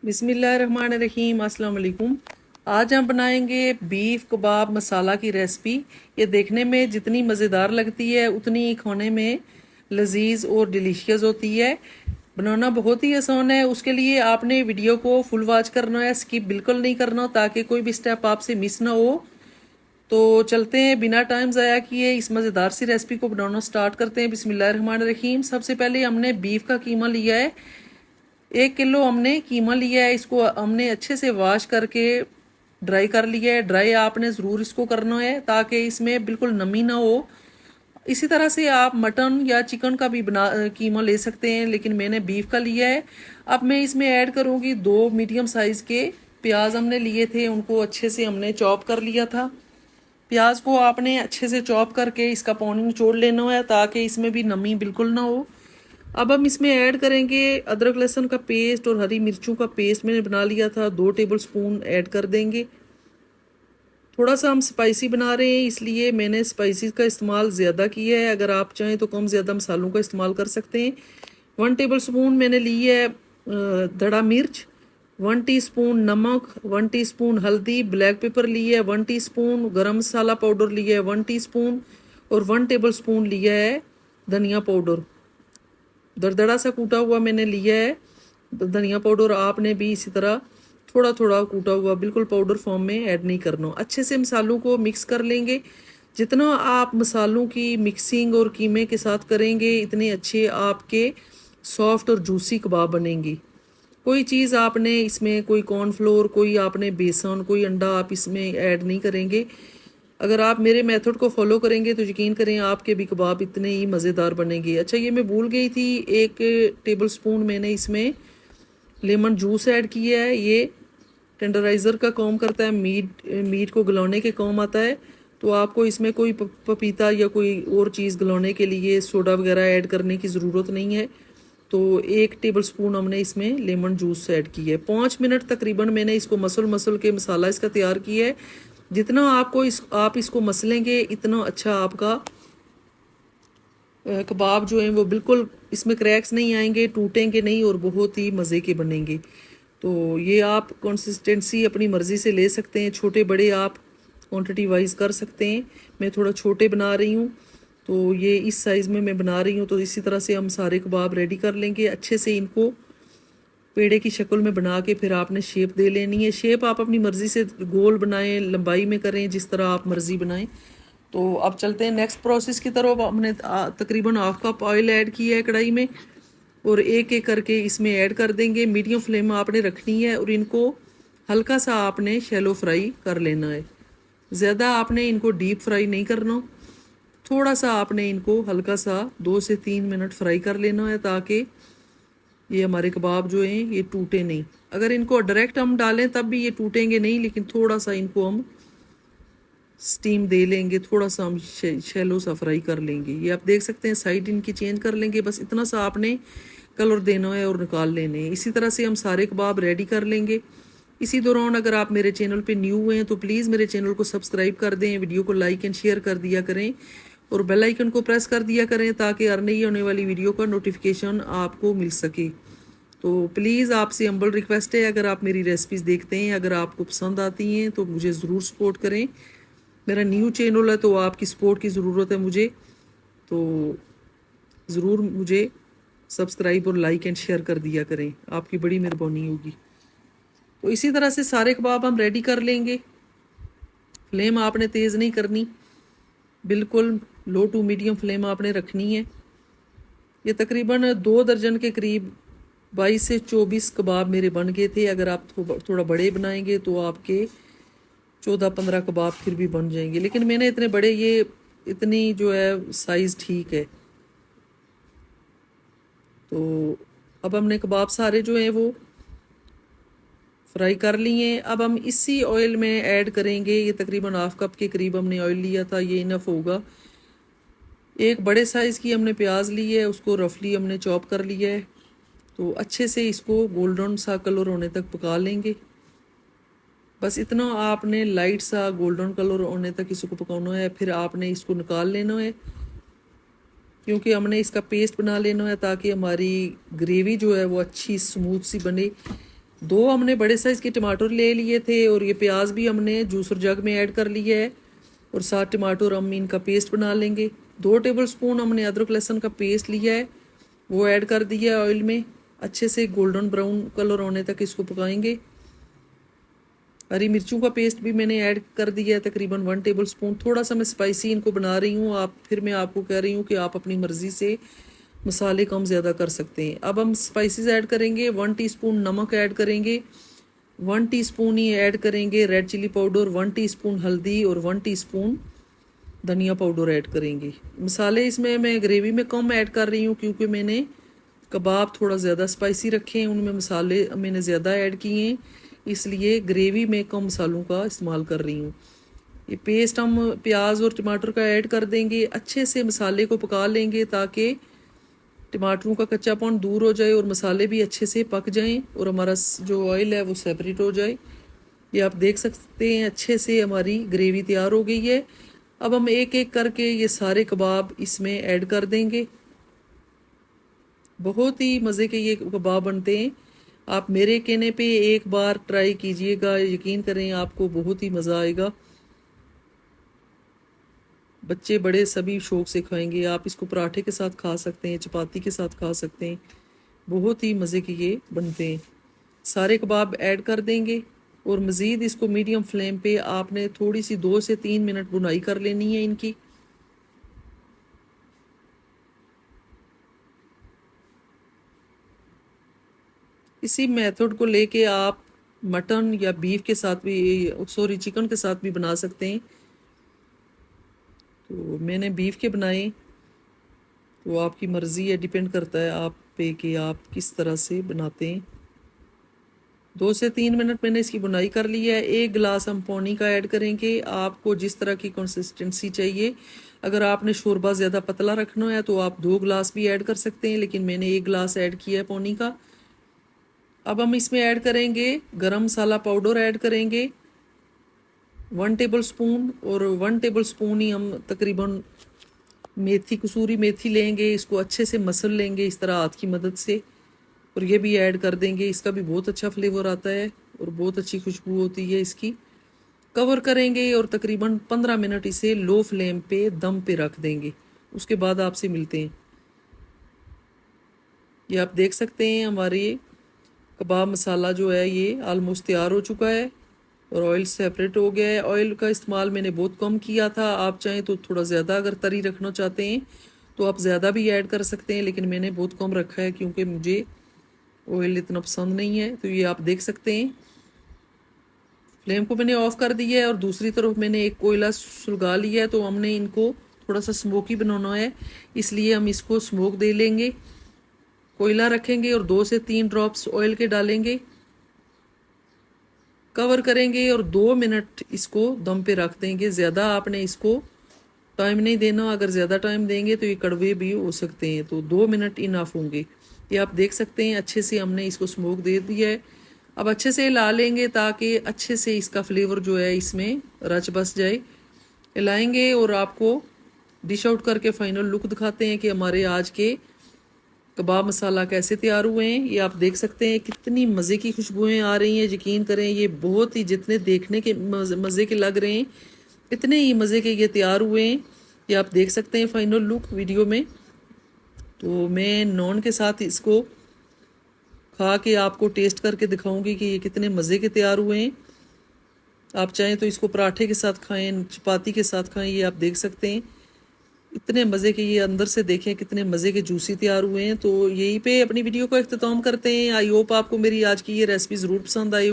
बिस्मिल्लाहिर्रहमानिर्रहीम। अस्सलाम वालेकुम। आज हम बनाएंगे बीफ कबाब मसाला की रेसिपी। ये देखने में जितनी मज़ेदार लगती है उतनी ही खाने में लजीज और डिलीशियस होती है। बनाना बहुत ही आसान है। उसके लिए आपने वीडियो को फुल वॉच करना है, स्किप बिल्कुल नहीं करना ताकि कोई भी स्टेप आपसे मिस ना हो। तो चलते हैं बिना टाइम ज़ाया किए इस मज़ेदार सी रेसिपी को बनाना स्टार्ट करते हैं। बिस्मिल्लाहिर्रहमानिर्रहीम। सबसे पहले हमने बीफ का कीमा लिया है। 1 किलो हमने कीमा लिया है। इसको हमने अच्छे से वॉश करके ड्राई कर लिया है। ड्राई आपने ज़रूर इसको करना है ताकि इसमें बिल्कुल नमी ना हो। इसी तरह से आप मटन या चिकन का भी बना कीमा ले सकते हैं, लेकिन मैंने बीफ का लिया है। अब मैं इसमें ऐड करूँगी 2 मीडियम साइज़ के प्याज हमने लिए थे, उनको अच्छे से हमने चॉप कर लिया था। प्याज को आपने अच्छे से चॉप करके इसका पानी निचोड़ लेना है ताकि इसमें भी नमी बिल्कुल ना हो। अब हम इसमें ऐड करेंगे अदरक लहसुन का पेस्ट और हरी मिर्चों का पेस्ट मैंने बना लिया था, 2 टेबल स्पून ऐड कर देंगे। थोड़ा सा हम स्पाइसी बना रहे हैं इसलिए मैंने स्पाइसी का इस्तेमाल ज़्यादा किया है। अगर आप चाहें तो कम ज़्यादा मसालों का इस्तेमाल कर सकते हैं। 1 टेबल स्पून मैंने ली है धड़ा मिर्च, 1 टीस्पून नमक, 1 टीस्पून हल्दी, ब्लैक पेपर ली है, 1 टीस्पून गरम मसाला पाउडर लिया है 1 टीस्पून, और 1 टेबल स्पून लिया है धनिया पाउडर। दरदरा सा कूटा हुआ मैंने लिया है धनिया पाउडर। आपने भी इसी तरह थोड़ा थोड़ा कूटा हुआ, बिल्कुल पाउडर फॉर्म में ऐड नहीं करना। अच्छे से मसालों को मिक्स कर लेंगे। जितना आप मसालों की मिक्सिंग और कीमे के साथ करेंगे इतने अच्छे आपके सॉफ्ट और जूसी कबाब बनेंगे। कोई चीज़ आपने इसमें, कोई कॉर्नफ्लोर, कोई आपने बेसन, कोई अंडा आप इसमें ऐड नहीं करेंगे। अगर आप मेरे मेथड को फॉलो करेंगे तो यकीन करें आपके भी कबाब इतने ही मज़ेदार बनेंगे। अच्छा, ये मैं भूल गई थी, 1 टेबल स्पून मैंने इसमें लेमन जूस ऐड किया है। ये टेंडराइज़र का काम करता है, मीट को गलाने के काम आता है। तो आपको इसमें कोई पपीता या कोई और चीज़ गलाने के लिए सोडा वगैरह ऐड करने की ज़रूरत नहीं है। तो 1 टेबल स्पून हमने इसमें लेमन जूस ऐड किया है। 5 मिनट तकरीबन मैंने इसको मसल के मसाला इसका तैयार किया है। जितना आप इसको मसलेंगे इतना अच्छा आपका कबाब जो है वो बिल्कुल इसमें क्रैक्स नहीं आएंगे, टूटेंगे नहीं और बहुत ही मज़े के बनेंगे। तो ये आप कंसिस्टेंसी अपनी मर्ज़ी से ले सकते हैं, छोटे बड़े आप क्वांटिटी वाइज कर सकते हैं। मैं थोड़ा छोटे बना रही हूँ तो ये इस साइज़ में मैं बना रही हूँ। तो इसी तरह से हम सारे कबाब रेडी कर लेंगे। अच्छे से इनको पेड़े की शक्ल में बना के फिर आपने शेप दे लेनी है। शेप आप अपनी मर्ज़ी से गोल बनाएं, लंबाई में करें, जिस तरह आप मर्ज़ी बनाएं। तो अब चलते हैं नेक्स्ट प्रोसेस की तरफ। हमने तकरीबन हाफ कप ऑयल ऐड किया है कढ़ाई में और एक एक करके इसमें ऐड कर देंगे। मीडियम फ्लेम आपने रखनी है और इनको हल्का सा आपने शैलो फ्राई कर लेना है। ज़्यादा आपने इनको डीप फ्राई नहीं करना, थोड़ा सा आपने इनको हल्का सा 2 से 3 मिनट फ्राई कर लेना है ताकि ये हमारे कबाब जो हैं ये टूटे नहीं। अगर इनको डायरेक्ट हम डालें तब भी ये टूटेंगे नहीं, लेकिन थोड़ा सा इनको हम स्टीम दे लेंगे, थोड़ा सा हम शैलो सा फ्राई कर लेंगे। ये आप देख सकते हैं साइड इनकी चेंज कर लेंगे, बस इतना सा आपने कलर देना है और निकाल लेने हैं। इसी तरह से हम सारे कबाब रेडी कर लेंगे। इसी दौरान अगर आप मेरे चैनल पे न्यू हुए हैं तो प्लीज़ मेरे चैनल को सब्सक्राइब कर दें, वीडियो को लाइक एंड शेयर कर दिया करें और बेल आइकन को प्रेस कर दिया करें ताकि हर नई आने वाली वीडियो का नोटिफिकेशन आपको मिल सके। तो प्लीज़ आपसे हम्बल रिक्वेस्ट है, अगर आप मेरी रेसिपीज़ देखते हैं, अगर आपको पसंद आती हैं तो मुझे ज़रूर सपोर्ट करें। मेरा न्यू चैनल है तो आपकी सपोर्ट की ज़रूरत है मुझे। तो ज़रूर मुझे सब्सक्राइब और लाइक एंड शेयर कर दिया करें, आपकी बड़ी मेहरबानी होगी। तो इसी तरह से सारे कबाब हम रेडी कर लेंगे। फ्लेम आपने तेज़ नहीं करनी, बिल्कुल लो टू मीडियम फ्लेम आपने रखनी है। ये तकरीबन 2 दर्जन के करीब 22 से 24 कबाब मेरे बन गए थे। अगर आप थोड़ा बड़े बनाएंगे तो आपके 14-15 कबाब फिर भी बन जाएंगे, लेकिन मैंने इतने बड़े, ये इतनी जो है साइज़ ठीक है। तो अब हमने कबाब सारे जो हैं वो फ्राई कर लिए हैं। अब हम इसी ऑयल में ऐड करेंगे, ये तकरीबन हाफ कप के करीब हमने ऑयल लिया था, ये इनफ होगा। एक बड़े साइज़ की हमने प्याज ली है, उसको रफली हमने चॉप कर लिया है। तो अच्छे से इसको गोल्डन सा कलर होने तक पका लेंगे। बस इतना आपने लाइट सा गोल्डन कलर होने तक इसको पकाना है, फिर आपने इसको निकाल लेना है क्योंकि हमने इसका पेस्ट बना लेना है ताकि हमारी ग्रेवी जो है वो अच्छी स्मूथ सी बने। 2 हमने बड़े साइज़ के टमाटर ले लिए थे और ये प्याज भी हमने जूसर जग में ऐड कर लिया है और 7 टमाटर हम इनका पेस्ट बना लेंगे। 2 टेबलस्पून हमने अदरक लहसुन का पेस्ट लिया है, वो ऐड कर दिया है ऑयल में। अच्छे से गोल्डन ब्राउन कलर होने तक इसको पकाएंगे। हरी मिर्चों का पेस्ट भी मैंने ऐड कर दिया है, तकरीबन 1 टेबलस्पून। थोड़ा सा मैं स्पाइसी इनको बना रही हूँ, फिर मैं आपको कह रही हूँ कि आप अपनी मर्ज़ी से मसाले कम ज़्यादा कर सकते हैं। अब हम स्पाइसेस ऐड करेंगे। 1 टीस्पून नमक ऐड करेंगे, 1 टीस्पून ही ऐड करेंगे रेड चिली पाउडर, 1 टीस्पून हल्दी और 1 टीस्पून धनिया पाउडर ऐड करेंगे। मसाले इसमें मैं ग्रेवी में कम ऐड कर रही हूँ क्योंकि मैंने कबाब थोड़ा ज़्यादा स्पाइसी रखे हैं, उनमें मसाले मैंने ज़्यादा ऐड किए हैं, इसलिए ग्रेवी में कम मसालों का इस्तेमाल कर रही हूँ। ये पेस्ट हम प्याज और टमाटर का ऐड कर देंगे। अच्छे से मसाले को पका लेंगे ताकि टमाटरों का कच्चापन दूर हो जाए और मसाले भी अच्छे से पक जाएं और हमारा जो ऑयल है वो सेपरेट हो जाए। ये आप देख सकते हैं अच्छे से हमारी ग्रेवी तैयार हो गई है। अब हम एक एक करके ये सारे कबाब इसमें ऐड कर देंगे। बहुत ही मज़े के ये कबाब बनते हैं। आप मेरे कहने पे एक बार ट्राई कीजिएगा, यकीन करें आपको बहुत ही मज़ा आएगा। बच्चे बड़े सभी शौक से खाएंगे। आप इसको पराठे के साथ खा सकते हैं, चपाती के साथ खा सकते हैं। बहुत ही मज़े के ये बनते हैं। सारे कबाब ऐड कर देंगे और मज़ीद इसको मीडियम फ्लेम पे आपने थोड़ी सी 2 से 3 मिनट भुनाई कर लेनी है इनकी। इसी मेथड को लेके आप मटन या बीफ के साथ भी, सॉरी चिकन के साथ भी बना सकते हैं। तो मैंने बीफ के बनाए, तो आपकी मर्ज़ी है, डिपेंड करता है आप पे कि आप किस तरह से बनाते हैं। 2 से 3 मिनट मैंने इसकी बुनाई कर ली है। 1 गिलास हम पानी का ऐड करेंगे, आपको जिस तरह की कंसिस्टेंसी चाहिए। अगर आपने शोरबा ज़्यादा पतला रखना है तो आप 2 गिलास भी ऐड कर सकते हैं, लेकिन मैंने 1 गिलास ऐड किया है पानी का। अब हम इसमें ऐड करेंगे गरम मसाला पाउडर ऐड करेंगे 1 टेबलस्पून, और 1 टेबलस्पून ही हम तकरीबन मेथी, कसूरी मेथी लेंगे, इसको अच्छे से मसल लेंगे इस तरह हाथ की मदद से, और ये भी ऐड कर देंगे। इसका भी बहुत अच्छा फ्लेवर आता है और बहुत अच्छी खुशबू होती है इसकी। कवर करेंगे और तकरीबन 15 मिनट इसे लो फ्लेम पे दम पे रख देंगे। उसके बाद आपसे मिलते हैं। ये आप देख सकते हैं हमारे कबाब मसाला जो है ये आलमोस्ट तैयार हो चुका है और ऑयल सेपरेट हो गया है। ऑयल का इस्तेमाल मैंने बहुत कम किया था, आप चाहें तो थोड़ा ज़्यादा अगर तरी रखना चाहते हैं तो आप ज़्यादा भी ऐड कर सकते हैं, लेकिन मैंने बहुत कम रखा है क्योंकि मुझे ऑयल इतना पसंद नहीं है। तो ये आप देख सकते हैं फ्लेम को मैंने ऑफ कर दिया है और दूसरी तरफ मैंने एक कोयला सुलगा लिया है। तो हमने इनको थोड़ा सा स्मोकी बनाना है, इसलिए हम इसको स्मोक दे लेंगे। कोयला रखेंगे और 2 से 3 ड्रॉप्स ऑयल के डालेंगे, कवर करेंगे और 2 मिनट इसको दम पे रख देंगे। ज़्यादा आपने इसको टाइम नहीं देना, अगर ज़्यादा टाइम देंगे तो ये कड़वे भी हो सकते हैं। तो 2 मिनट इनफ होंगे। ये आप देख सकते हैं अच्छे से हमने इसको स्मोक दे दिया है। अब अच्छे से हिला लेंगे ताकि अच्छे से इसका फ्लेवर जो है इसमें रच बस जाए। हिलाएंगे और आपको डिश आउट करके फाइनल लुक दिखाते हैं कि हमारे आज के कबाब मसाला कैसे तैयार हुए हैं। ये आप देख सकते हैं कितनी मज़े की खुशबुएं आ रही हैं। यकीन करें ये बहुत ही, जितने देखने के मज़े के लग रहे हैं इतने ही मज़े के ये तैयार हुए हैं। ये आप देख सकते हैं फाइनल लुक वीडियो में। तो मैं नॉन के साथ इसको खा के आपको टेस्ट करके दिखाऊंगी कि ये कितने मज़े के तैयार हुए हैं। आप चाहें तो इसको पराठे के साथ खाएं, चपाती के साथ खाएं। ये आप देख सकते हैं इतने मज़े के, ये अंदर से देखें कितने मज़े के जूसी तैयार हुए हैं। तो यहीं पे अपनी वीडियो को इख्तिताम करते हैं। आई होप आपको मेरी आज की ये रेसिपी ज़रूर पसंद आई।